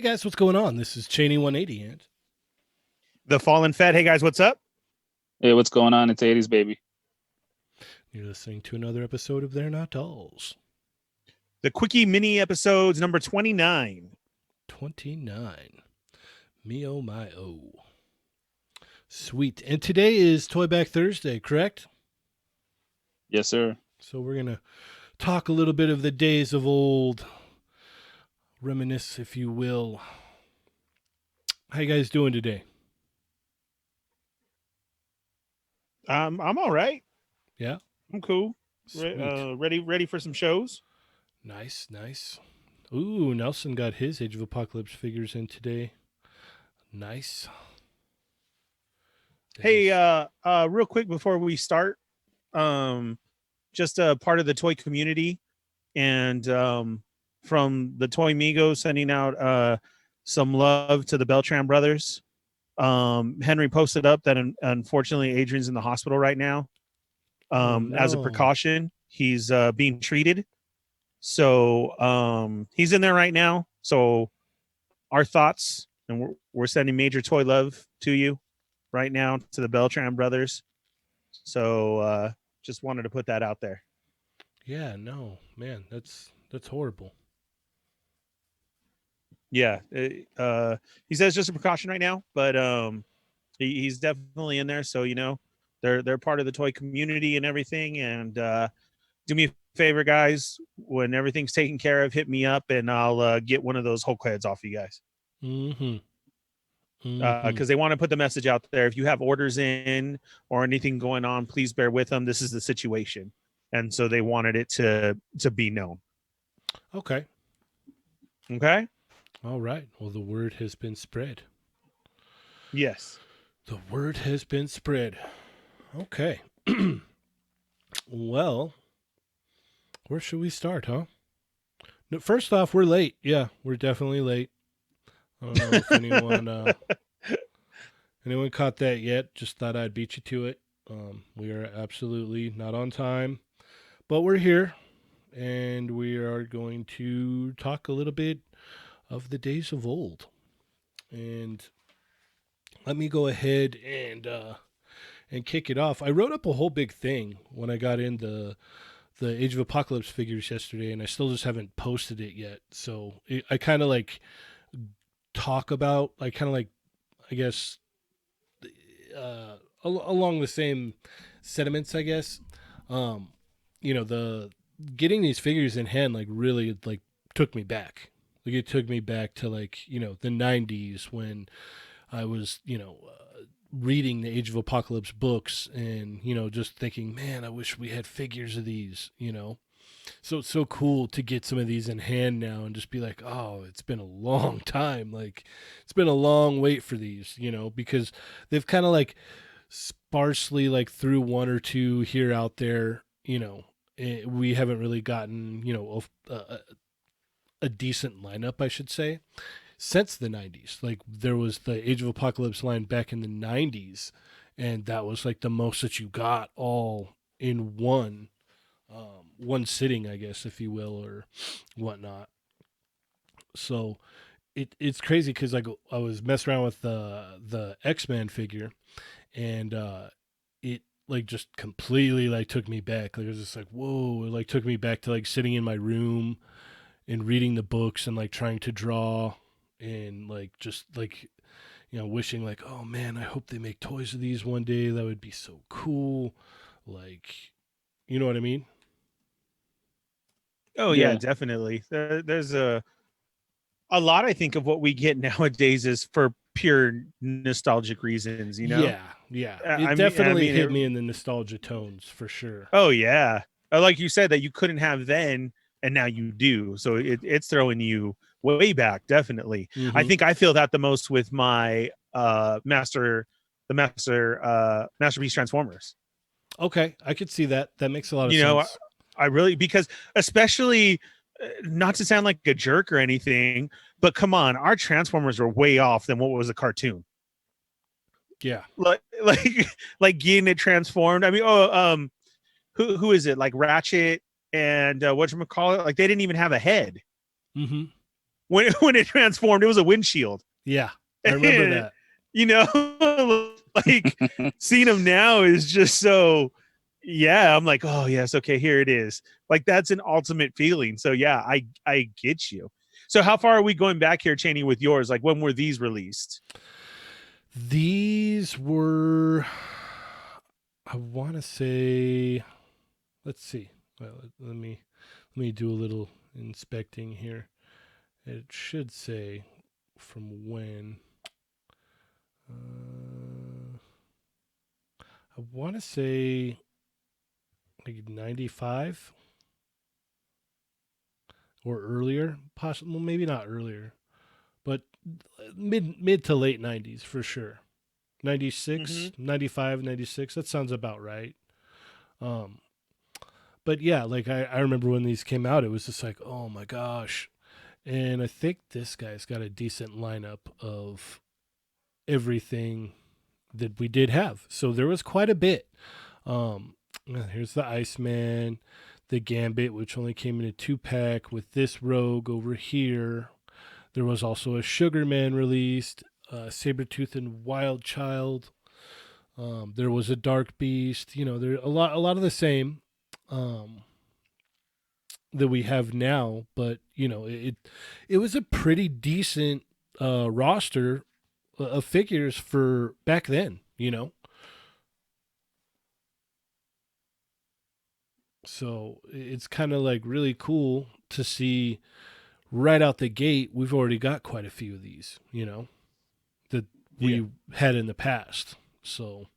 guys, what's going on? This is Cheney 180 and The Fallen Fed. Hey guys, what's up? Hey, what's going on? It's 80s, baby. you're listening to another episode of They're Not Dolls. The Quickie Mini episodes number 29. 29. Me oh my oh. Sweet. And today is Toy Back Thursday, correct? Yes, sir. So we're going to talk a little bit of the days of old, reminisce, if you will. How you guys doing today? I'm all right. Yeah? I'm cool. Sweet. Ready for some shows. Nice. Ooh, Nelson got his Age of Apocalypse figures in today. Nice. Hey, real quick before we start, just a part of the toy community, and from the Toy Migos sending out some love to the Beltran brothers. Henry posted up that unfortunately Adrian's in the hospital right now. As a precaution, he's being treated. So he's in there right now. So our thoughts, and we're sending major toy love to you right now, to the Beltran brothers. So just wanted to put that out there. Yeah, no, man, that's horrible. Yeah, he says just a precaution right now, but he's definitely in there. So they're part of the toy community and everything. And do me a favor, guys, when everything's taken care of, hit me up and I'll get one of those Hulk heads off you guys. Because they want to put the message out there. If you have orders in or anything going on, please bear with them. This is the situation, and so they wanted it to be known. Okay. All right. Well, the word has been spread. Yes. The word has been spread. Okay. Well, where should we start, huh? No, first off, we're late. Yeah, we're definitely late. I don't know if anyone caught that yet. Just thought I'd beat you to it. We are absolutely not on time, but we're here, and we are going to talk a little bit of the days of old. And let me go ahead and kick it off. I wrote up a whole big thing when I got in the Age of Apocalypse figures yesterday, and I still just haven't posted it yet. So I kind of like talk about, I guess, along the same sentiments, I guess. The getting these figures in hand, like, really, like, took me back. Like, it took me back to, like, the 90s when I was, reading the Age of Apocalypse books and, just thinking, man, I wish we had figures of these, So it's so cool to get some of these in hand now and just be like, oh, it's been a long time. Like, it's been a long wait for these, because they've kind of like sparsely like threw one or two here out there, we haven't really gotten, a decent lineup, I should say, since the 90s. Like, there was the Age of Apocalypse line back in the 90s, and that was like the most that you got all in one sitting, I guess, if you will, or whatnot. So it's crazy because like I was messing around with the X-Men figure, and it like just completely like took me back. Like, it was just like, whoa, it like took me back to like sitting in my room and reading the books and like trying to draw and like just like wishing like, oh man, I hope they make toys of these one day. That would be so cool. Like, you know what I mean? Oh yeah, definitely. There's a lot, I think, of what we get nowadays is for pure nostalgic reasons, Yeah. It definitely hit me in the nostalgia tones for sure. Oh yeah. Like you said, that you couldn't have then and now you do. So it's throwing you way back, definitely. Mm-hmm. I think I feel that the most with my Masterpiece Transformers. Okay, I could see that. That makes a lot of sense. I really, because especially, not to sound like a jerk or anything, but come on, our Transformers were way off than what was a cartoon. Yeah, like getting it transformed. I mean, who is it? Like Ratchet and whatchamacallit? Like, they didn't even have a head. Mm-hmm. when it transformed, it was a windshield. Yeah, I remember that. You know, like seeing him now is just so. Yeah, I'm like, oh yes, okay, here it is. Like that's an ultimate feeling. So yeah, I get you. So how far are we going back here, Cheney, with yours? Like when were these released? These were, I want to say, let's see. Well, let me do a little inspecting here. It should say from when. I want to say like 95 or earlier, possibly. Well, maybe not earlier, but mid to late 90s for sure. 96, 95, 96. That sounds about right. Um, but yeah, like I remember when these came out, it was just like, oh my gosh. And I think this guy's got a decent lineup of everything that we did have. So there was quite a bit. Here's the Iceman, the Gambit, which only came in a 2-pack with this Rogue over here. There was also a Sugarman released, Sabretooth and Wild Child. There was a Dark Beast. You know, there a lot of the same that we have now, but you know, it was a pretty decent roster of figures for back then. You know, so it's kind of like really cool to see right out the gate. We've already got quite a few of these. You know, that we had in the past. So.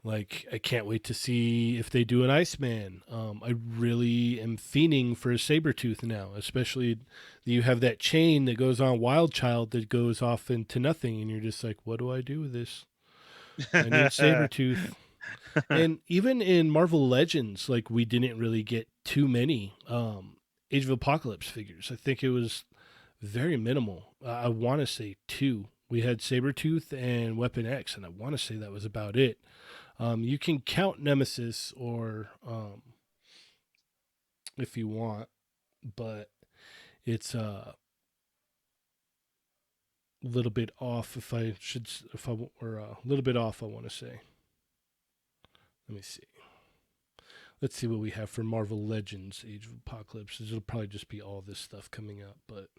Like, I can't wait to see if they do an Iceman. I really am fiending for a Sabretooth now, especially you have that chain that goes on Wild Child that goes off into nothing, and you're just like, what do I do with this? I need Sabretooth. And even in Marvel Legends, like, we didn't really get too many Age of Apocalypse figures. I think it was very minimal. I want to say 2. We had Sabretooth and Weapon X, and I want to say that was about it. You can count Nemesis or if you want, but it's a little bit off. Or a little bit off, I want to say. Let me see. Let's see what we have for Marvel Legends Age of Apocalypse. It'll probably just be all this stuff coming up, but.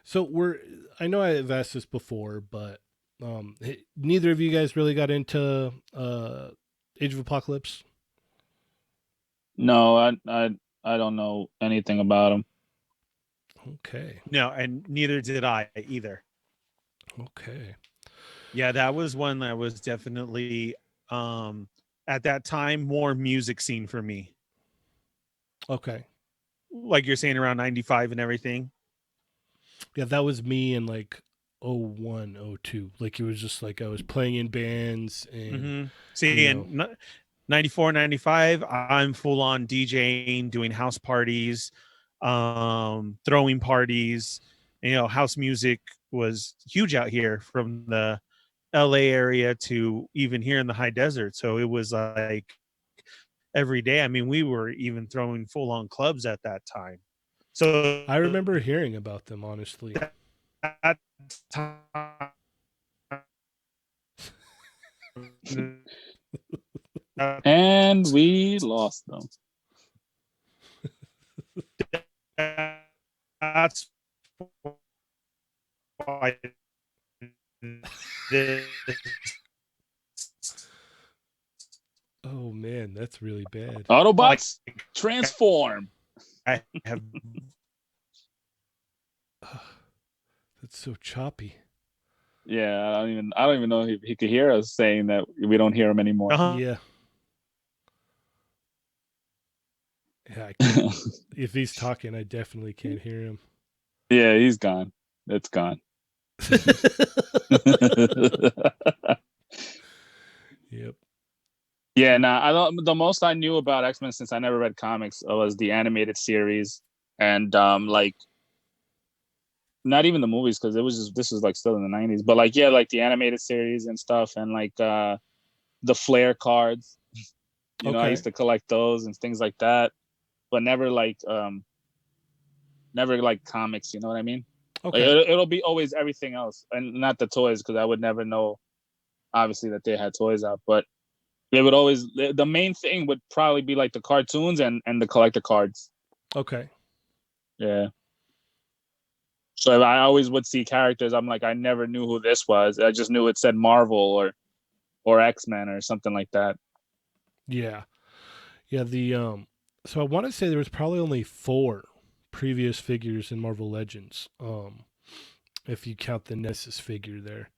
So I know I've asked this before, but neither of you guys really got into Age of Apocalypse. No, I don't know anything about him. Okay. No, and neither did I either. Okay. Yeah, that was one that was definitely at that time more music scene for me. Okay. Like you're saying around 95 and everything. Yeah, that was me in like 01, 02. Like it was just like I was playing in bands and See, in 94, 95, I'm full on DJing, doing house parties, throwing parties. You know, house music was huge out here from the LA area to even here in the high desert. So it was like every day. I mean, we were even throwing full on clubs at that time. So I remember hearing about them, honestly. That time, And we lost them. That's why this. Oh man, that's really bad. Autobots, transform. I have. That's so choppy. Yeah, I don't even know if he could hear us saying that we don't hear him anymore. Yeah. Yeah, I can't. If he's talking, I definitely can't hear him. Yeah, he's gone. It's gone. Yep. Yeah, I don't. The most I knew about X-Men, since I never read comics, was the animated series, and like not even the movies, because this was like still in the 90s. But like, yeah, like the animated series and stuff, and like the Flair cards. You know, I used to collect those and things like that. but never like comics. You know what I mean? Like Okay. it'll be always everything else, and not the toys, because I would never know obviously that they had toys out, but they would always, the main thing would probably be like the cartoons and the collector cards. Okay. Yeah. So if I always would see characters, I'm like, I never knew who this was. I just knew it said Marvel or X-Men or something like that. Yeah. Yeah, so I want to say there was probably only 4 previous figures in Marvel Legends. If you count the Nessus figure there.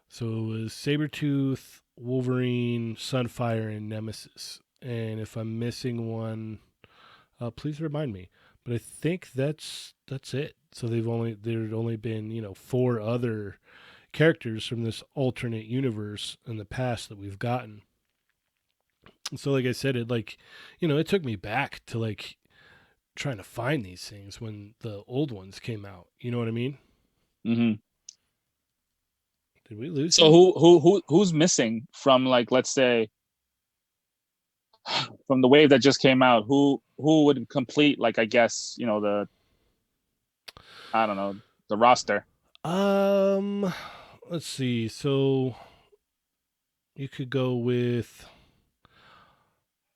So it was Sabretooth, Wolverine, Sunfire, and Nemesis. And if I'm missing one, please remind me. But I think that's it. So there'd only been, 4 other characters from this alternate universe in the past that we've gotten. So like I said, it took me back to like trying to find these things when the old ones came out. You know what I mean? Mm-hmm. Did we lose So him? who's missing from, like, let's say, from the wave that just came out? Who would complete, like, I guess, I don't know, the roster? Um, let's see. So you could go with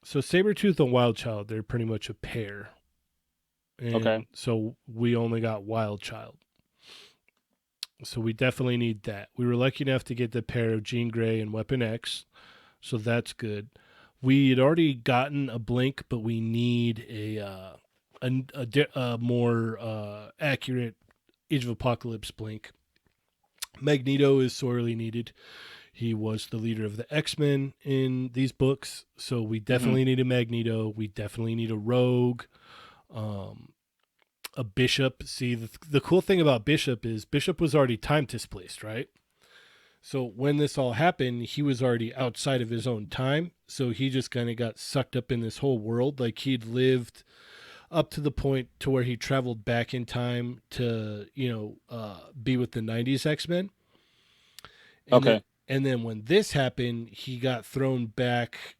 Sabretooth and Wildchild. They're pretty much a pair, and Okay. so we only got Wildchild. So we definitely need that. We were lucky enough to get the pair of Jean Grey and Weapon X, so that's good. We had already gotten a Blink, but we need a more accurate Age of Apocalypse Blink. Magneto is sorely needed. He was the leader of the X-Men in these books, so we Mm-hmm. definitely need a Magneto. We definitely need a Rogue, um, a Bishop. See, the cool thing about Bishop is Bishop was already time displaced, right? So when this all happened, he was already outside of his own time. So he just kind of got sucked up in this whole world. Like he'd lived up to the point to where he traveled back in time to, be with the 90s X-Men. And then Okay. and then when this happened, he got thrown back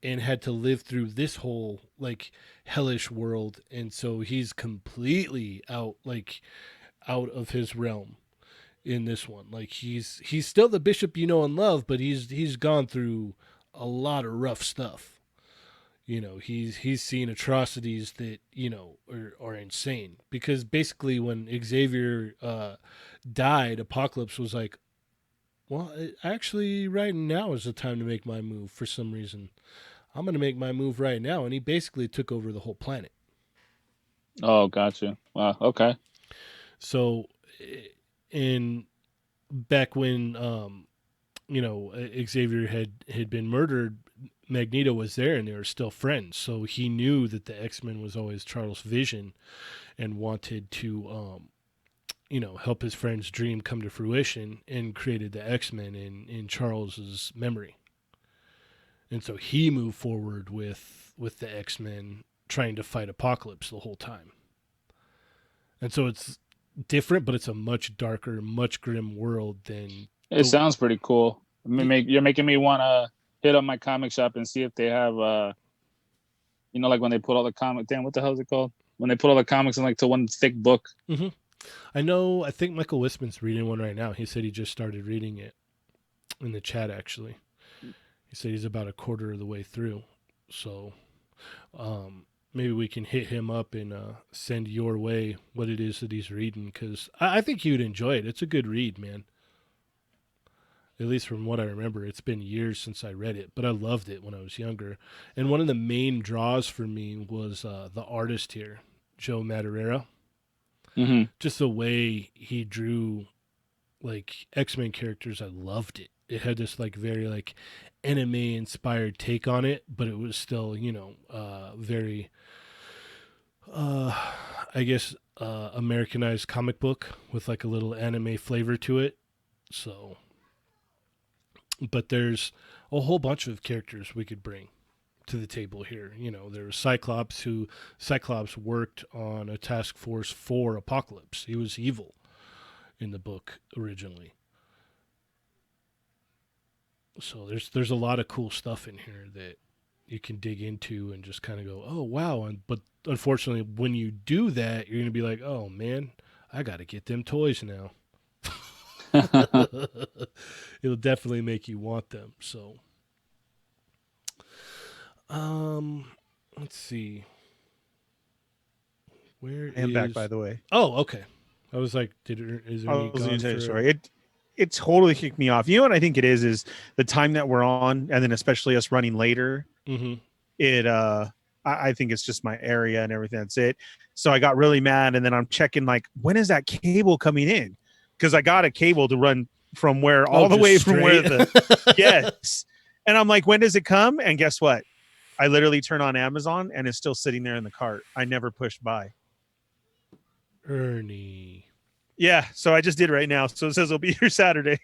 and had to live through this whole like hellish world, and so he's completely out of his realm in this one. Like he's still the bishop you know and love, but he's gone through a lot of rough stuff. He's seen atrocities that are insane, because basically when Xavier died, Apocalypse was like, well, actually, right now is the time to make my move. For some reason, I'm going to make my move right now, and he basically took over the whole planet. Oh, gotcha. Wow. Okay. So, in back when Xavier had been murdered, Magneto was there, and they were still friends. So he knew that the X-Men was always Charles' vision, and wanted to help his friend's dream come to fruition, and created the X-Men in Charles's memory. And so he moved forward with the X-Men, trying to fight Apocalypse the whole time. And so it's different, but it's a much darker, much grim world than It the. sounds pretty cool. I mean, you're making me want to hit up my comic shop and see if they have, like when they put all the comic. Damn, what the hell is it called? When they put all the comics in like to one thick book. Mm-hmm. I know. I think Michael Wisman's reading one right now. He said he just started reading it in the chat. Actually, he said he's about a quarter of the way through. So, maybe we can hit him up and send your way what it is that he's reading, because I think he would enjoy it. It's a good read, man. At least from what I remember. It's been years since I read it, but I loved it when I was younger. And one of the main draws for me was the artist here, Joe Madureira. Mm-hmm. Just the way he drew like X-Men characters, I loved it. It had this like very like anime inspired take on it, but it was still, very I guess Americanized comic book with like a little anime flavor to it. So, but there's a whole bunch of characters we could bring to the table here. There's Cyclops worked on a task force for Apocalypse. He was evil in the book originally. So there's a lot of cool stuff in here that you can dig into and just kind of go, oh wow. But unfortunately, when you do that, you're gonna be like, oh man, I got to get them toys now. It'll definitely make you want them. So, let's see. Where I am back, is? by the way. Oh, okay. I was like, is there I any was going gone to tell you a for? story. It totally kicked me off. You know what I think it is the time that we're on, and then especially us running later. Mm-hmm. I think it's just my area and everything. That's it. So I got really mad, and then I'm checking like, when is that cable coming in? Because I got a cable to run from where all the just way from where straight? the yes. And I'm like, when does it come? And guess what? I literally turn on Amazon and it's still sitting there in the cart. I never pushed buy. Ernie. Yeah, so I just did right now. So it says it'll be here Saturday.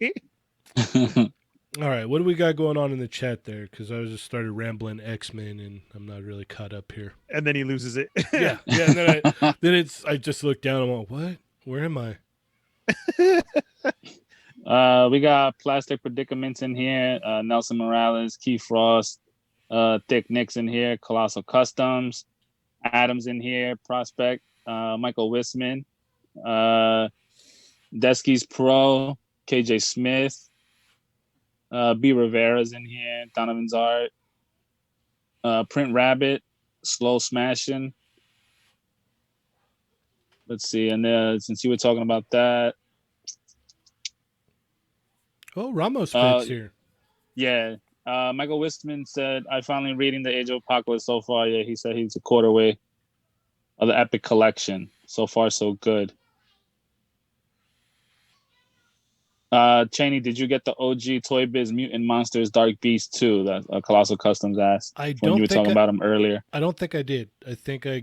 All right, what do we got going on in the chat there? Because I just started rambling X-Men, and I'm not really caught up here. And then he loses it. yeah. And then I just look down. I'm like, what? Where am I? We got Plastic Predicaments in here. Nelson Morales, Key Frost, Thick Nicks in here. Colossal Customs, Adams in here. Prospect, Michael Wisman, Desky's Pro, KJ Smith, B Rivera's in here. Donovan's Art, Print Rabbit, Slow Smashing. Let's see, and since you were talking about that. Oh, Ramos fits here. Yeah. Michael Wistman said, I finally reading the Age of Apocalypse so far. Yeah, he said he's a quarter way of the epic collection. So far, so good. Cheney, did you get the OG Toy Biz Mutant Monsters Dark Beast 2 that Colossal Customs asked when you were talking about them earlier? I don't think I did. I think I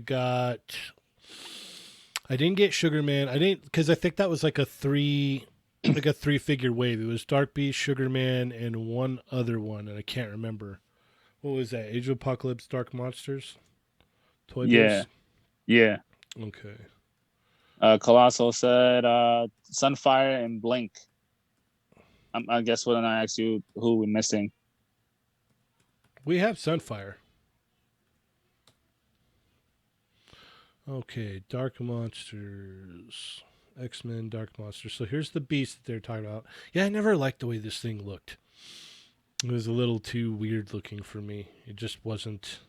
didn't get Sugar Man. I didn't, because I think that was like a three-figure wave. It was Dark Beast, Sugar Man, and one other one, and I can't remember. What was that? Age of Apocalypse, Dark Monsters, Toy Biz? Yeah. Okay. Colossal said Sunfire and Blink. I guess when I asked you who we're missing. We have Sunfire. Okay, Dark Monsters. X-Men, Dark Monsters. So here's the beast that they're talking about. Yeah, I never liked the way this thing looked. It was a little too weird looking for me. It just wasn't.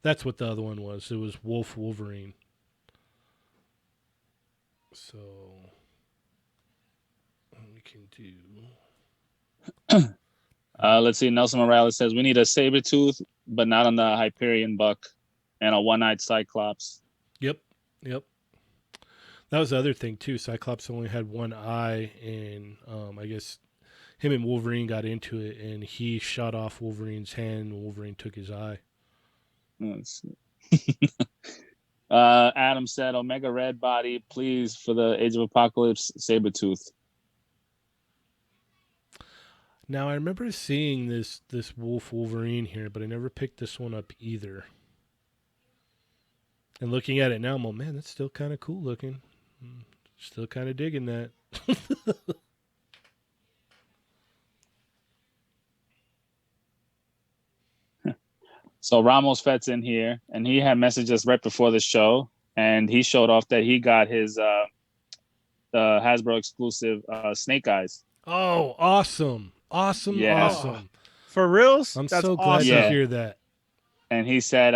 That's what the other one was. It was Wolf Wolverine. So we can do. Let's see. Nelson Morales says we need a Sabretooth, but not on the Hyperion buck, and a one-eyed Cyclops. Yep. That was the other thing too. Cyclops only had one eye, and I guess him and Wolverine got into it, and he shot off Wolverine's hand, and Wolverine took his eye. Adam said, Omega Red Body, please, for the Age of Apocalypse Sabretooth. Now, I remember seeing this Wolf Wolverine here, but I never picked this one up either. And looking at it now, I'm like, man, that's still kind of cool looking. Still kind of digging that. So Ramos Fett's in here, and he had messaged us right before the show, and he showed off that he got his the Hasbro exclusive Snake Eyes. Oh, awesome. Awesome. For reals? I'm That's so glad awesome. to hear that. And he said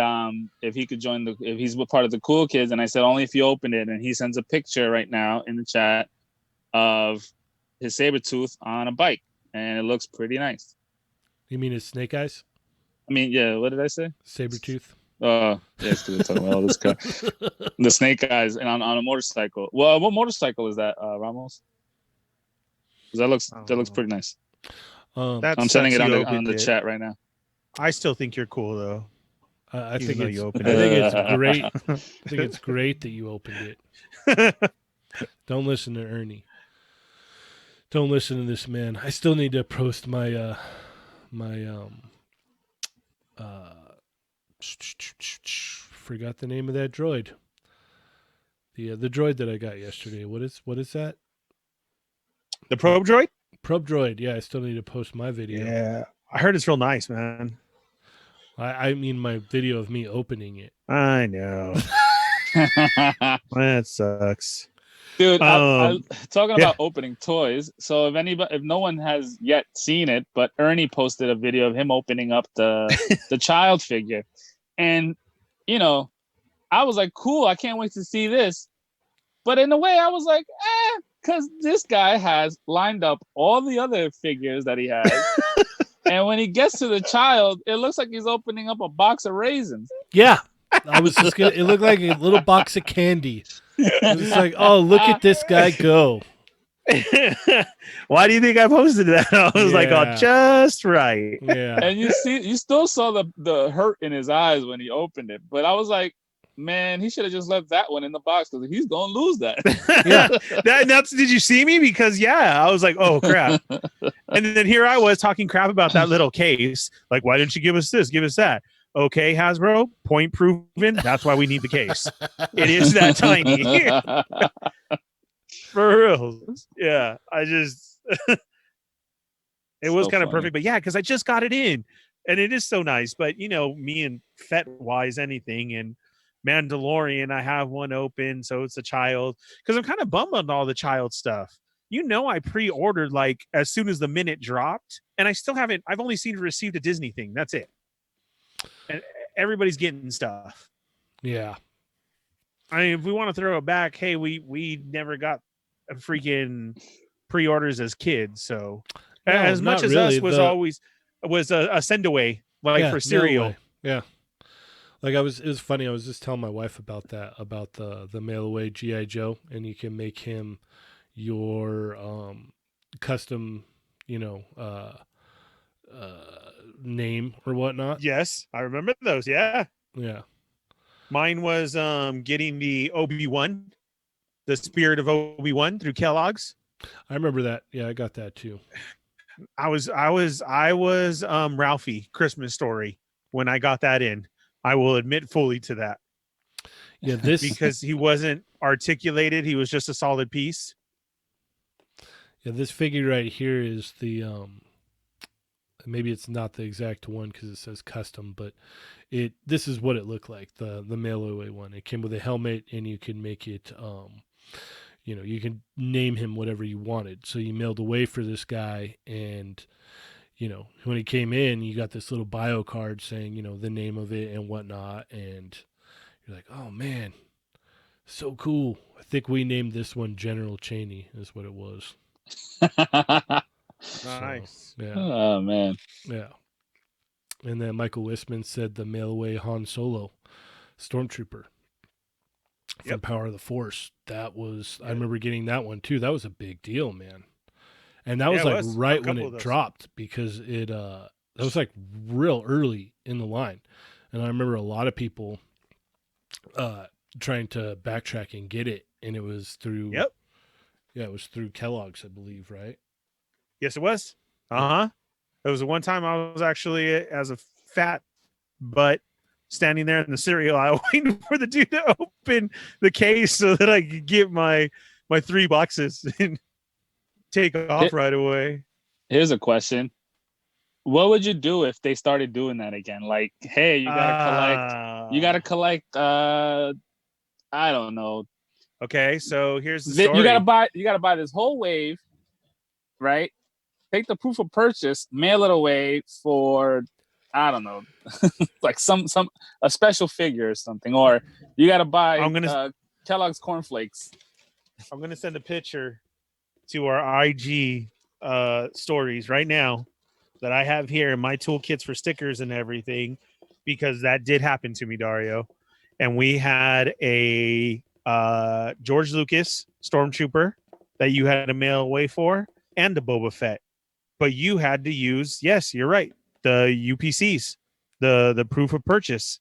if he could join if he's part of the cool kids, and I said only if you open it. And he sends a picture right now in the chat of his Sabretooth on a bike, and it looks pretty nice. You mean his Snake Eyes? I mean, yeah. What did I say? Sabretooth. Oh, yes, because we're talking about all this crap. The Snake Eyes, and on a motorcycle. Well, what motorcycle is that, Ramos? Because that looks pretty nice. I'm sending it on the chat right now. I still think you're cool though. I think it's great. I think it's great that you opened it. Don't listen to Ernie. Don't listen to this man. I still need to post my forgot the name of that droid. The droid that I got yesterday. What is that? The probe droid? Probe droid. Yeah, I still need to post my video. Yeah. I heard it's real nice, man. I mean, my video of me opening it. I know. That sucks. Dude, I talking yeah. about opening toys. So if no one has yet seen it, but Ernie posted a video of him opening up the child figure, and you know, I was like, cool, I can't wait to see this. But in a way, I was like, because this guy has lined up all the other figures that he has, and when he gets to the child, it looks like he's opening up a box of raisins. Yeah, I was just gonna. It looked like a little box of candy. It was like, oh, look at this guy go. Why do you think I posted that? I was like, oh, just right. Yeah. And you still saw the hurt in his eyes when he opened it. But I was like, man, he should have just left that one in the box because he's gonna lose that. Yeah. That's did you see me? Because I was like, oh crap. And then here I was talking crap about that little case. Like, why didn't you give us this? Give us that. Okay, Hasbro, point proven. That's why we need the case. It is that tiny. For real. Yeah. I just it was kind of perfect. But yeah, because I just got it in. And it is so nice. But me and Fett wise anything and Mandalorian, I have one open, so it's a child. Because I'm kind of bummed on all the child stuff. I pre-ordered like as soon as the minute dropped, and I still haven't. I've only received a Disney thing. That's it. And everybody's getting stuff. Yeah. I mean, if we want to throw it back, hey, we never got a freaking pre-orders as kids, so No, as much as really. us was always a send away for cereal. Yeah. Like it was funny. I was just telling my wife about that, about the mail away GI Joe, and you can make him your custom, name or whatnot. Yes, I remember those. Yeah. Mine was getting the Obi-Wan, the spirit of Obi-Wan through Kellogg's. I remember that. Yeah, I got that too. I was Ralphie Christmas Story when I got that in. I will admit fully to that. Yeah, because he wasn't articulated, he was just a solid piece. Yeah, this figure right here is the maybe it's not the exact one because it says custom, but this is what it looked like, the mail away one. It came with a helmet, and you can make it you can name him whatever you wanted. So you mailed away for this guy, and when he came in, you got this little bio card saying the name of it and whatnot, and you're like, oh man, so cool. I think we named this one General Cheney is what it was. Nice. Yeah. Oh man. Yeah. And then Michael Wistman said the mail away Han Solo Stormtrooper from Power of the Force. That was I remember getting that one too. That was a big deal, man. And that was right when it dropped, because it that was like real early in the line. And I remember a lot of people trying to backtrack and get it, and it was through it was through Kellogg's, I believe, right? Yes, it was. It was the one time I was actually as a fat butt standing there in the cereal aisle waiting for the dude to open the case so that I could get my 3 boxes and take off right away. Here's a question. What would you do if they started doing that again? Like, hey, you gotta collect I don't know. Okay, so here's the story. You gotta buy this whole wave, right? Take the proof of purchase, mail it away for, I don't know, like a special figure or something, or you gotta buy Kellogg's cornflakes. I'm gonna send a picture to our IG stories right now that I have here in my toolkits for stickers and everything, because that did happen to me, Dario. And we had a George Lucas Stormtrooper that you had to mail away for, and a Boba Fett. But you had to use, yes, you're right, the UPCs, the proof of purchase.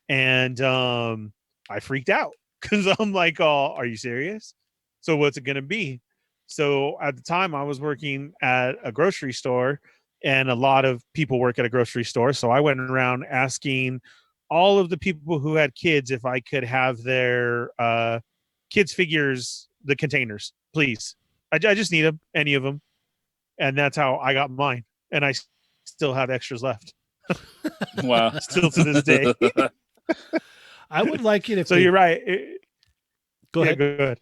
And I freaked out because I'm like, oh, are you serious? So what's it going to be? So at the time I was working at a grocery store, and a lot of people work at a grocery store. So I went around asking all of the people who had kids if I could have their kids figures, the containers, please. I just need them, any of them. And that's how I got mine. And I still have extras left. Wow. Still to this day. I would like it if So they you're right. go Yeah, ahead. go ahead.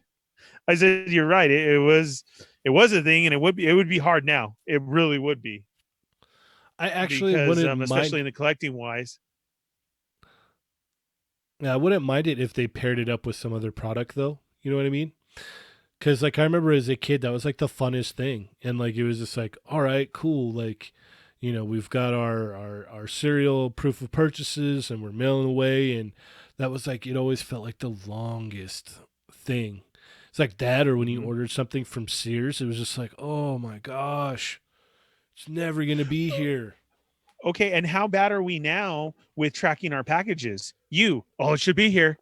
I said you're right. It was a thing, and it would be hard now. It really would be, I actually because wouldn't especially mind. in the collecting wise. Yeah, I wouldn't mind it if they paired it up with some other product, though. You know what I mean? Because like I remember as a kid, that was like the funnest thing, and like it was just like, all right, cool, like. We've got our serial proof of purchases and we're mailing away. And that was like, it always felt like the longest thing. It's like that, or when you Mhm. ordered something from Sears, it was just like, oh my gosh, it's never going to be here. Okay, and how bad are we now with tracking our packages? It should be here.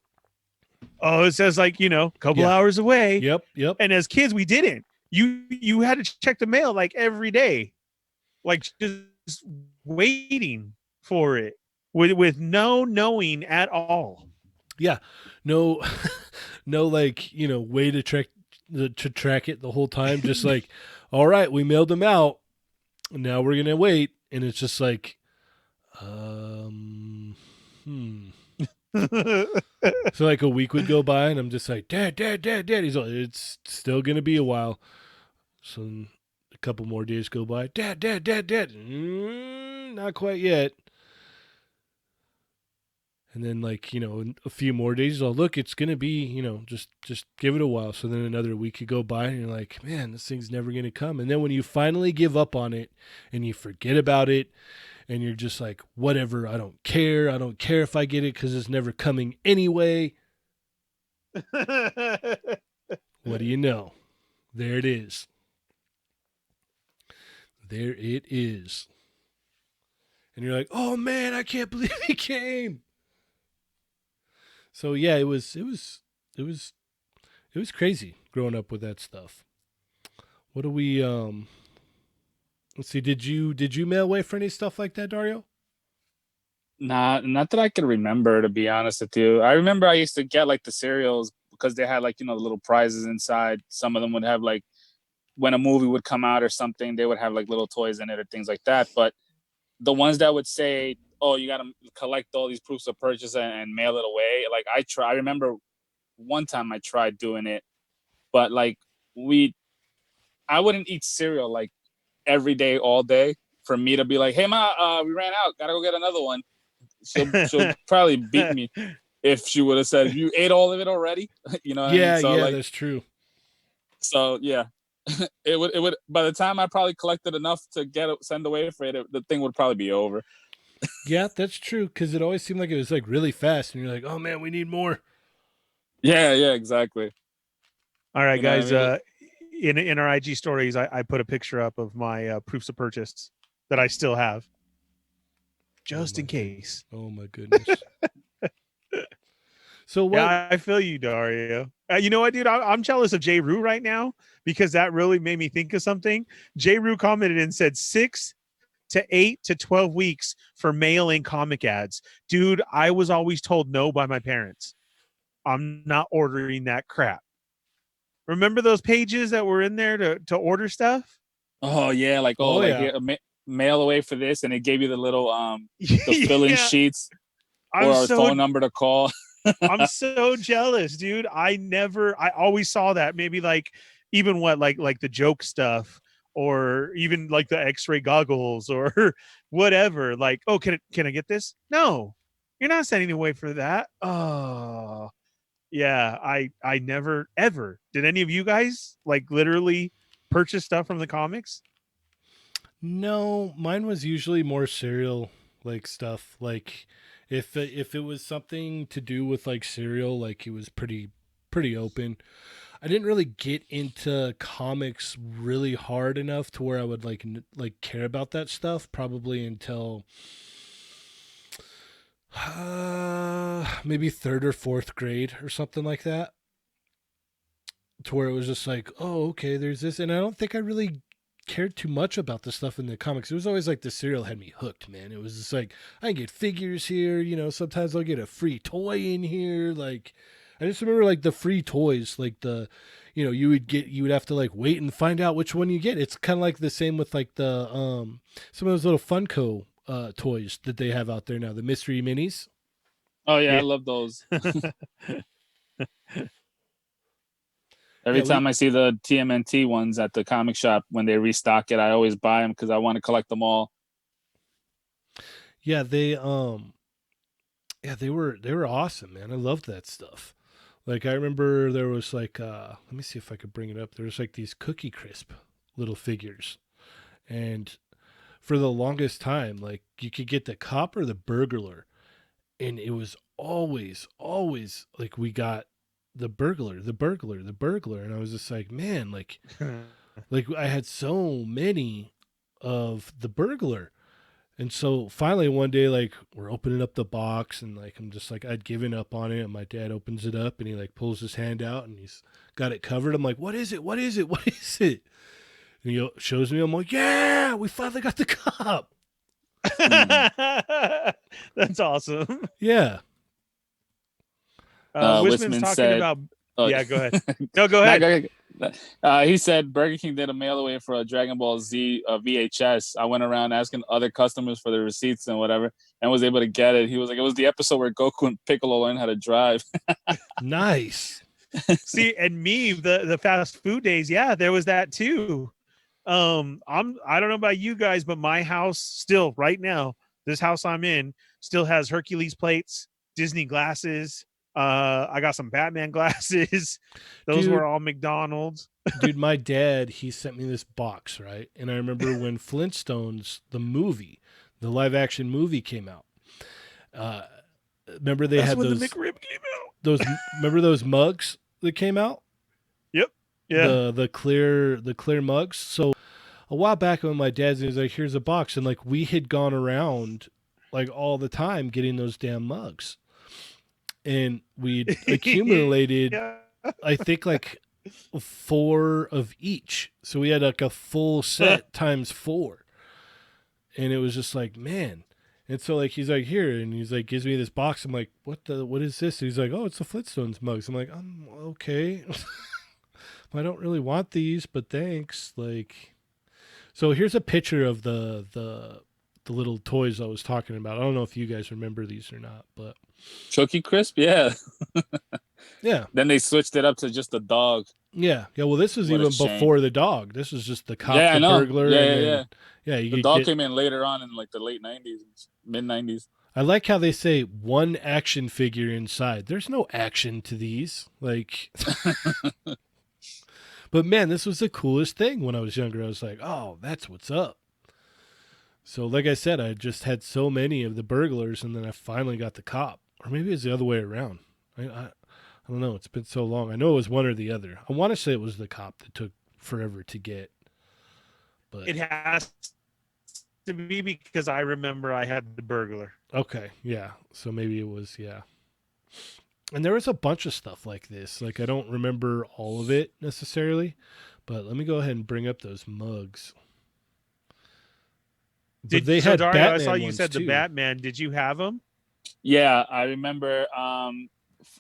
Oh, it says like, a couple Yeah. hours away. Yep. Yep. And as kids, we didn't. You had to check the mail like every day, like just waiting for it with no knowing at all. Yeah. No, no, like, way to track it the whole time. Just like, all right, we mailed them out. Now we're going to wait. And it's just like, hmm. So like a week would go by, and I'm just like, Dad, Dad, Dad, Dad. He's like, it's still gonna be a while. So a couple more days go by. Dad, Dad, Dad, Dad. Not quite yet. And then like a few more days. He's all, look, it's gonna be just give it a while. So then another week could go by, and you're like, man, this thing's never gonna come. And then when you finally give up on it, and you forget about it, and you're just like, whatever, I don't care. I don't care if I get it because it's never coming anyway. What do you know? There it is. There it is. And you're like, oh man, I can't believe he came. So yeah, it was crazy growing up with that stuff. What do we let's see, did you mail away for any stuff like that, Dario? Nah, not that I can remember, to be honest with you. I remember I used to get like the cereals because they had like, the little prizes inside. Some of them would have like when a movie would come out or something, they would have like little toys in it or things like that. But the ones that would say, "Oh, you got to collect all these proofs of purchase and mail it away," like I remember one time I tried doing it, but like I wouldn't eat cereal like every day, all day. For me to be like, "Hey ma, we ran out, gotta go get another one." She'll probably beat me if she would have said, "You ate all of it already." You know what I mean? Yeah, So yeah, like, that's true. so yeah, it would by the time I probably collected enough to send away for it, the thing would probably be over. Yeah, that's true, because it always seemed like it was like really fast, and you're like, oh man, we need more. Yeah, exactly. All right, You know what I guys. mean? In our IG stories, I put a picture up of my proofs of purchase that I still have, just in case. Oh my goodness. So what? Yeah, I feel you, Dario. You know what, dude? I'm jealous of J. Rue right now, because that really made me think of something. J. Rue commented and said 6 to 8 to 12 weeks for mail-in comic ads. Dude, I was always told no by my parents. I'm not ordering that crap. Remember those pages that were in there to order stuff? Oh yeah, like Oh like yeah. here, mail away for this, and it gave you the little the fill-in Yeah, sheets I'm or a so phone number to call. I'm so jealous, dude. I always saw that. Maybe like even what like the joke stuff, or even like the x-ray goggles or whatever. Like, oh, can I get this? No. You're not sending away for that. Oh. Yeah, I never ever. Did any of you guys like literally purchase stuff from the comics? No, mine was usually more cereal like stuff. Like if it was something to do with like cereal, like it was pretty open. I didn't really get into comics really hard enough to where I would like care about that stuff probably until maybe third or fourth grade or something like that. To where it was just like, oh, okay, there's this, and I don't think I really cared too much about the stuff in the comics. It was always like the cereal had me hooked, man. It was just like I can get figures here, sometimes I'll get a free toy in here. Like I just remember like the free toys, like you would have to like wait and find out which one you get. It's kind of like the same with like the some of those little Funko toys that they have out there now, the mystery minis. Oh yeah, I Yeah. love those. Yeah, Every time I see the TMNT ones at the comic shop when they restock it, I always buy them because I want to collect them all. yeah, they were awesome, man. I loved that stuff. Like I remember there was like let me see if I could bring it up. There was like these Cookie Crisp little figures. And for the longest time, like you could get the cop or the burglar, and it was always like we got the burglar, the burglar, the burglar, and I was just like, man, like I had so many of the burglar. And so finally one day, like we're opening up the box, and like I'm just like I'd given up on it, and my dad opens it up, and he like pulls his hand out, and he's got it covered. I'm like, what is it? What is it? What is it? And he shows me. I'm like, yeah, we finally got the cop. That's awesome. Yeah. Wisman's Wisman talking said, about. oh, Yeah, go ahead. No, go Nah, ahead. he said Burger King did a mail away for a Dragon Ball Z VHS. I went around asking other customers for the receipts and whatever, and was able to get it. He was like, it was the episode where Goku and Piccolo learned how to drive. Nice. See, and me, the fast food days, yeah, there was that too. I don't know about you guys, but my house still right now, this house I'm in still has Hercules plates, Disney glasses. I got some Batman glasses. Those Dude. were all McDonald's. Dude, my dad, he sent me this box, right? And I remember when Flintstones, the movie, the live action movie came out. Remember they That's had when those the McRib came out. remember those mugs that came out? Yep. Yeah. The clear mugs. So a while back when my dad's, he was like, here's a box, and like we had gone around like all the time getting those damn mugs. And we'd accumulated Yeah. I think like 4 of each. So we had like a full set times 4. And it was just like, man. And so like he's like, here, and he's like gives me this box. I'm like, what is this? And he's like, oh, it's the Flintstones mugs. I'm like, okay. I don't really want these, but thanks. Like, so here's a picture of the little toys I was talking about. I don't know if you guys remember these or not, but Cookie Crisp, yeah. yeah. Then they switched it up to just a dog. Yeah. Well, this was What a even shame. before the dog. This was just the cop, Yeah, I the know. burglar, Yeah, and yeah, then yeah. you The could dog get. came in later on in like the late 90s, mid 90s. I like how they say one action figure inside. There's no action to these. Like, but man, this was the coolest thing when I was younger. I was like, oh, that's what's up. So, like I said, I just had so many of the burglars, and then I finally got the cop. Or maybe it's the other way around. I don't know. It's been so long. I know it was one or the other. I want to say it was the cop that took forever to get. But It has to be because I remember I had the burglar. okay, yeah. So maybe it was, yeah. And there was a bunch of stuff like this. Like I don't remember all of it necessarily, but let me go ahead and bring up those mugs. But they had Dario, Batman I saw you ones said too. the Batman. Did you have them? Yeah, I remember.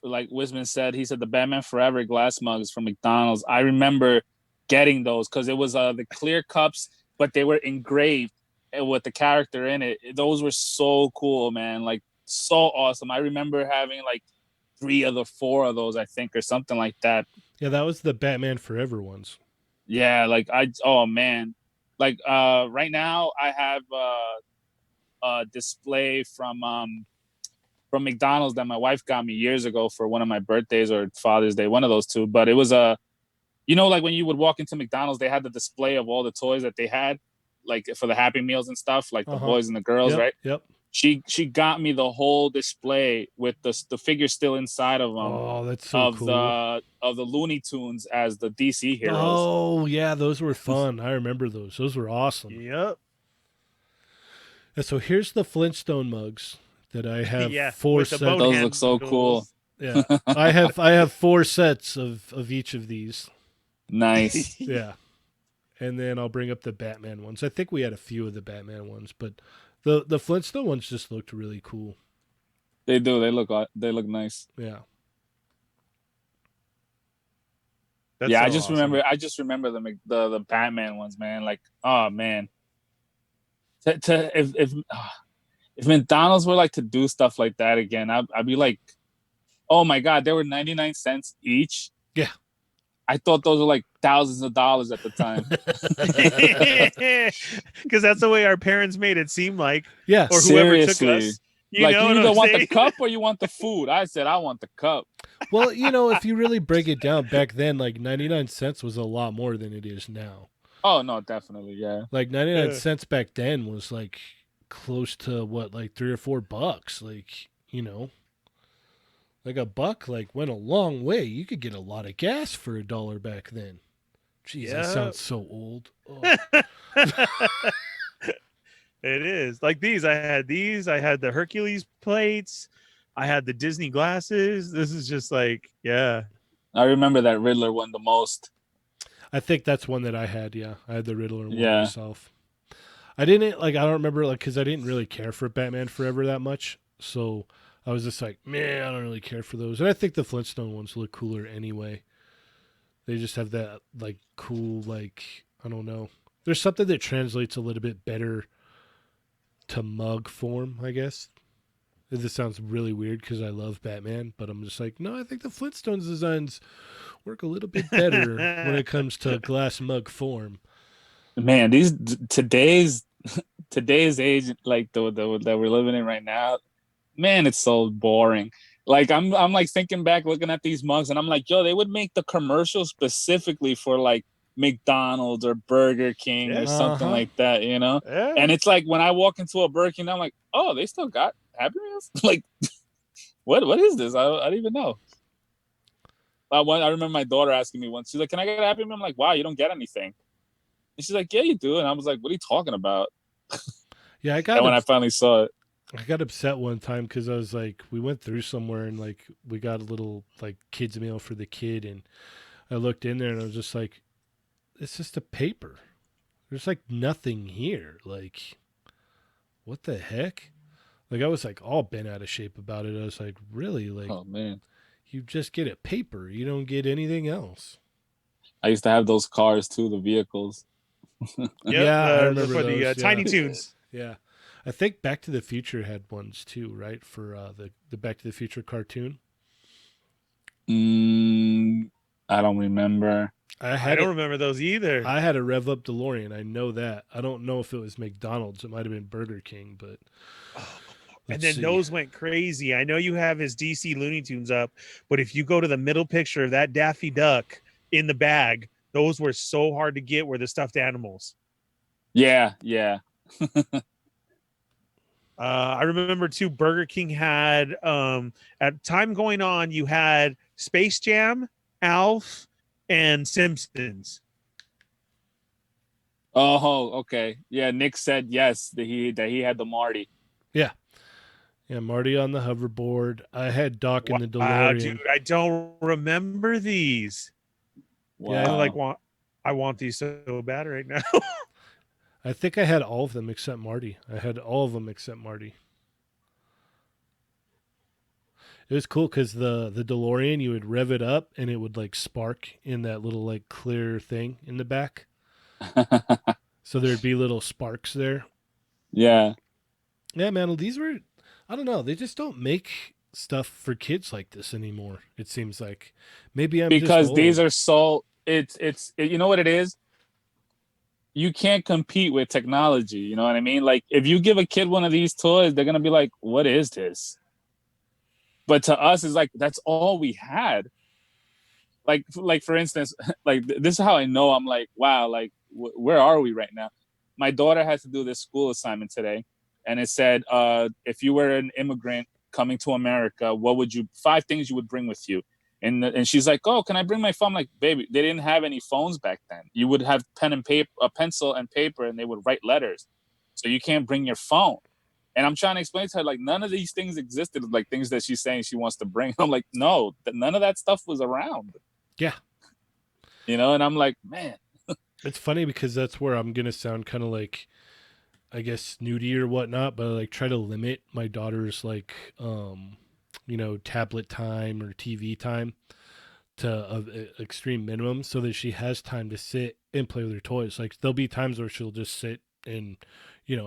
Like Wisman said, he said the Batman Forever glass mugs from McDonald's. I remember getting those because it was the clear cups, but they were engraved with the character in it. Those were so cool, man. Like so awesome. I remember having like 3 of the 4 of those, I think, or something like that. Yeah, that was the Batman Forever ones. Yeah, like oh man, like right now I have a display from McDonald's that my wife got me years ago for one of my birthdays or Father's Day, one of those two. But it was like when you would walk into McDonald's, they had the display of all the toys that they had, like for the Happy Meals and stuff, like the boys and the girls, Yep, right? Yep. She got me the whole display with the figure still inside of them. Oh, that's so cool. Of the Looney Tunes as the DC heroes. Oh, yeah, those were fun. I remember those. Those were awesome. Yep. And so here's the Flintstone mugs that I have Yeah, 4 with the sets. bone Those look so cool. Yeah, I have 4 sets of each of these. Nice. Yeah, and then I'll bring up the Batman ones. I think we had a few of the Batman ones, but the Flintstone ones just looked really cool. They do. They look nice. Yeah. That's yeah, so I just awesome. remember the Batman ones, man. Like, oh man. If McDonald's were like to do stuff like that again, I'd be like, oh my god, they were 99 cents each. Yeah. I thought those were like thousands of dollars at the time. Because that's the way our parents made it seem like, Yeah. or whoever took Seriously. us. You Like, know you what either I'm want the saying? cup or you want the food. I said I want the cup. Well, if you really break it down, back then, like 99 cents was a lot more than it is now. Oh no, definitely, yeah. Like 99 cents back then was like close to what, like $3 or $4. Like, like a buck like went a long way. You could get a lot of gas for $1 back then. Jeez, that sounds so old. Oh. It is like these. I had these. I had the Hercules plates. I had the Disney glasses. This is just like, yeah. I remember that Riddler one the most. I think that's one that I had. Yeah, I had the Riddler one Yeah. myself. I didn't I don't remember because I didn't really care for Batman Forever that much. So I was just like, man, I don't really care for those. And I think the Flintstone ones look cooler anyway. They just have that like cool, like, I don't know. There's something that translates a little bit better to mug form, I guess. This sounds really weird because I love Batman, but I'm just like, no, I think the Flintstones designs work a little bit better when it comes to glass mug form. Man, today's age, like the that we're living in right now, man, it's so boring. Like I'm like thinking back, looking at these mugs, and I'm like, yo, they would make the commercial specifically for like McDonald's or Burger King or something like that, Yeah. And it's like when I walk into a Burger King, I'm like, oh, they still got Happy Meals? Like, what is this? I don't even know. I remember my daughter asking me once. She's like, "Can I get a Happy Meal?" I'm like, "Wow, you don't get anything." And she's like, "Yeah, you do." And I was like, "What are you talking about?" Yeah, And when I finally saw it, I got upset one time because I was like, we went through somewhere and like we got a little like kids meal for the kid, and I looked in there and I was just like, it's just a paper. There's like nothing here. Like, what the heck? Like I was like all bent out of shape about it. I was like, really? Like, oh man, you just get a paper. You don't get anything else. I used to have those cars too, the vehicles. Yeah, I remember for those, the Tiny Toons. Yeah. I think Back to the Future had ones too, right? For the Back to the Future cartoon. I don't remember. I don't remember those either. I had a Rev Up DeLorean. I know that. I don't know if it was McDonald's. It might have been Burger King, but. And then those went crazy. I know you have his DC Looney Tunes up, but if you go to the middle picture of that Daffy Duck in the bag, those were so hard to get. Were the stuffed animals? Yeah. I remember too. Burger King had at time going on. You had Space Jam, Alf, and Simpsons. Oh, okay. Yeah, Nick said yes that he had the Marty. Yeah. Yeah, Marty on the hoverboard. I had Doc in the DeLorean. Wow, dude, I don't remember these. Wow. Yeah, I want these so bad right now. I think I had all of them except Marty. I had all of them except Marty. It was cool because the DeLorean, you would rev it up and it would like spark in that little like clear thing in the back. So there'd be little sparks there. Yeah. Yeah, man. These were, I don't know. They just don't make stuff for kids like this anymore. It seems like maybe I'm because just old. These are so it's you know what it is. You can't compete with technology. You know what I mean? Like if you give a kid one of these toys, they're gonna be like, "What is this?" But to us, it's like that's all we had. Like for instance, like this is how I know I'm like, wow, like where are we right now? My daughter had to do this school assignment today, and it said, if you were an immigrant coming to America, what would 5 things you would bring with you? And she's like, oh, can I bring my phone? I'm like, baby, they didn't have any phones back then. You would have pen and paper, a pencil and paper, and they would write letters. So you can't bring your phone. And I'm trying to explain to her, like, none of these things existed, like things that she's saying she wants to bring. I'm like, no, none of that stuff was around. Yeah. And I'm like, man. It's funny because that's where I'm going to sound kind of like, I guess, snooty or whatnot, but I like try to limit my daughter's like, tablet time or TV time to an extreme minimum so that she has time to sit and play with her toys. Like there'll be times where she'll just sit and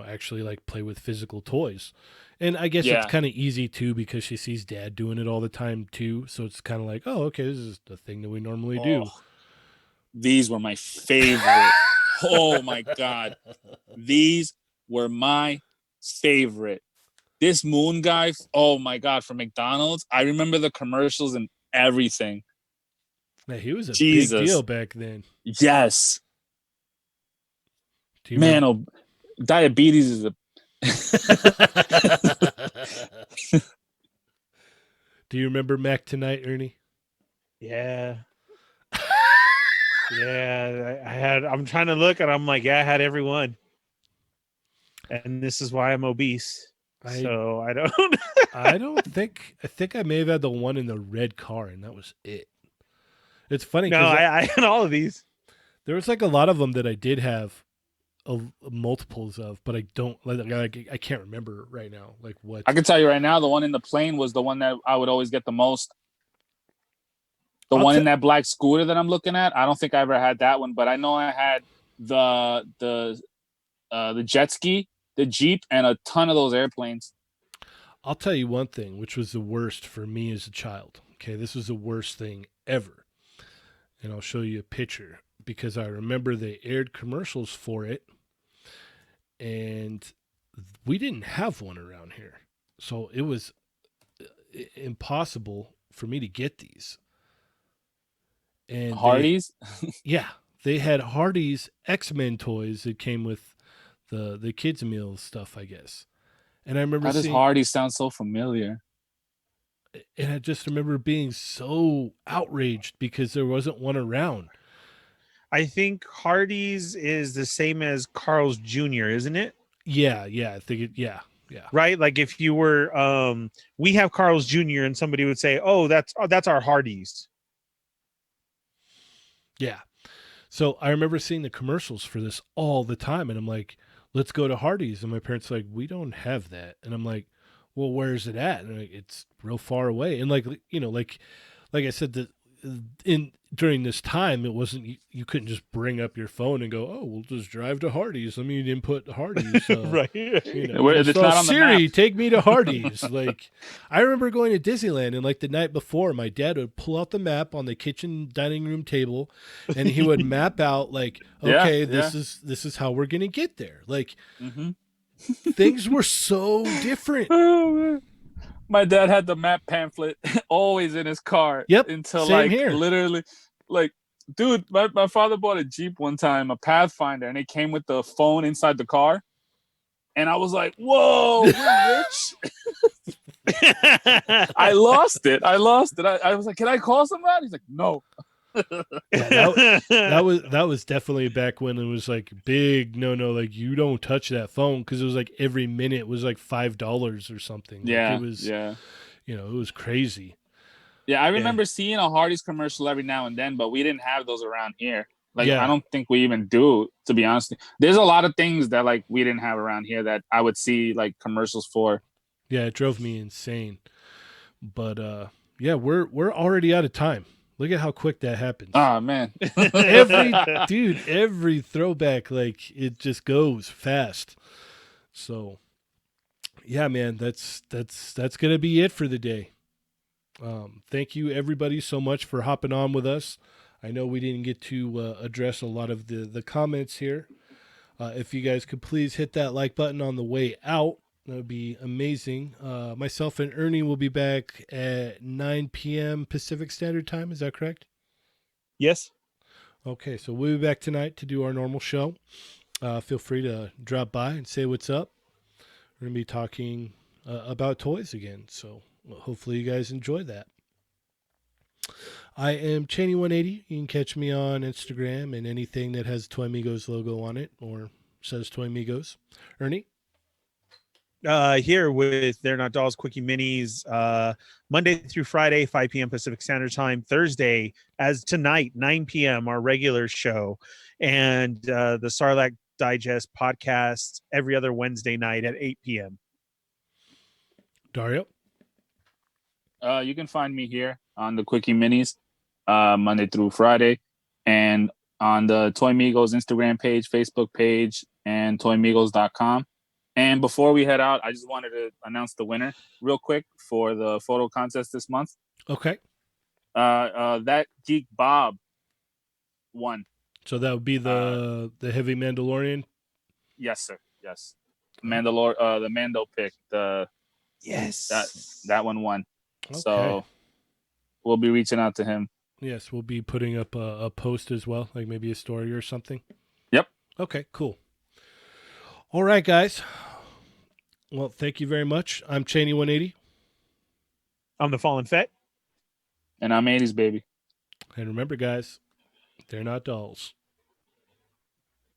actually like play with physical toys. And I guess it's Yeah. kind of easy too because she sees dad doing it all the time too, so it's kind of like, oh, okay, this is the thing that we normally do. Oh, these were my favorite. Oh my God. These were my favorite. This moon guy, oh my God, from McDonald's. I remember the commercials and everything. Now, he was a big deal Jesus. back then. Yes. Do you Man, remember? oh, diabetes is a. Do you remember Mac Tonight, Ernie? Yeah. Yeah, I'm trying to look and I'm like, yeah, I had every one. And this is why I'm obese. I So I don't I think I may have had the one in the red car, and that was it. It's funny No, because I had all of these. there was like a lot of them that I did have multiples of, but I don't like I can't remember right now like what. I can tell you right now, the one in the plane was the one that I would always get the most. The I'll one t- in that black scooter that I'm looking at, I don't think I ever had that one, but I know I had the jet ski, the Jeep, and a ton of those airplanes. I'll tell you one thing, which was the worst for me as a child. Okay, this was the worst thing ever, and I'll show you a picture because I remember they aired commercials for it, and we didn't have one around here, so it was impossible for me to get these. And Hardee's. yeah, they had Hardee's X-Men toys that came with the kids meal stuff, I guess. And I remember How does seeing, Hardee's sound so familiar? and I just remember being so outraged because there wasn't one around. I think Hardee's is the same as Carl's Jr., isn't it? Yeah, I think yeah. Right? Like if you were we have Carl's Jr. and somebody would say, "Oh, that's our Hardee's." Yeah. So I remember seeing the commercials for this all the time, and I'm like, let's go to Hardee's. And my parents are like, we don't have that. And I'm like, well, where's it at? And like, it's real far away. And like, like I said, that in during this time, it wasn't you couldn't just bring up your phone and go, oh, we'll just drive to Hardee's. Let me input Hardee's. Right. It's not on the Siri, map. take me to Hardee's. Like, I remember going to Disneyland, and like the night before, my dad would pull out the map on the kitchen dining room table, and he would map out like, okay, this is how we're gonna get there. Like, things were so different. Oh, man. My dad had the map pamphlet always in his car. Yep, Until same like here. literally, like, dude, my father bought a Jeep one time, a Pathfinder, and it came with the phone inside the car. And I was like, whoa, we're rich. I lost it. I was like, can I call somebody? He's like, no. Yeah, that was definitely back when it was like big no, like you don't touch that phone, because it was like every minute was like $5 or something. Yeah, like it was it was crazy. Yeah, I remember seeing a Hardee's commercial every now and then, but we didn't have those around here. Like, Yeah. I don't think we even do, to be honest. There's a lot of things that like we didn't have around here that I would see like commercials for. Yeah, it drove me insane. But yeah, we're already out of time. Look at how quick that happens. Oh man. every throwback, like it just goes fast. So yeah, man, that's gonna be it for the day. Thank you everybody so much for hopping on with us. I know we didn't get to address a lot of the comments here. If you guys could please hit that like button on the way out, that would be amazing. Myself and Ernie will be back at 9 p.m. Pacific Standard Time. Is that correct? Yes. Okay, so we'll be back tonight to do our normal show. Feel free to drop by and say what's up. We're going to be talking about toys again, so hopefully you guys enjoy that. I am Cheney180. You can catch me on Instagram and anything that has Toy Migos logo on it or says Toy Migos. Ernie? Here with They're Not Dolls Quickie Minis, Monday through Friday, 5 p.m. Pacific Standard Time. Thursday, as tonight, 9 p.m., our regular show. And the Sarlacc Digest podcast every other Wednesday night at 8 p.m. Dario? You can find me here on the Quickie Minis, Monday through Friday. And on the Toy Migos Instagram page, Facebook page, and toymigos.com. And before we head out, I just wanted to announce the winner real quick for the photo contest this month. Okay. That Geek Bob won. So that would be the heavy Mandalorian. Yes, sir. Yes. The Mando pick. Yes. That one won. Okay. So we'll be reaching out to him. Yes, we'll be putting up a post as well, like maybe a story or something. Yep. Okay, cool. All right, guys. Well, thank you very much. I'm Cheney 180. I'm the Fallen Fett. And I'm 80s, baby. And remember, guys, they're not dolls.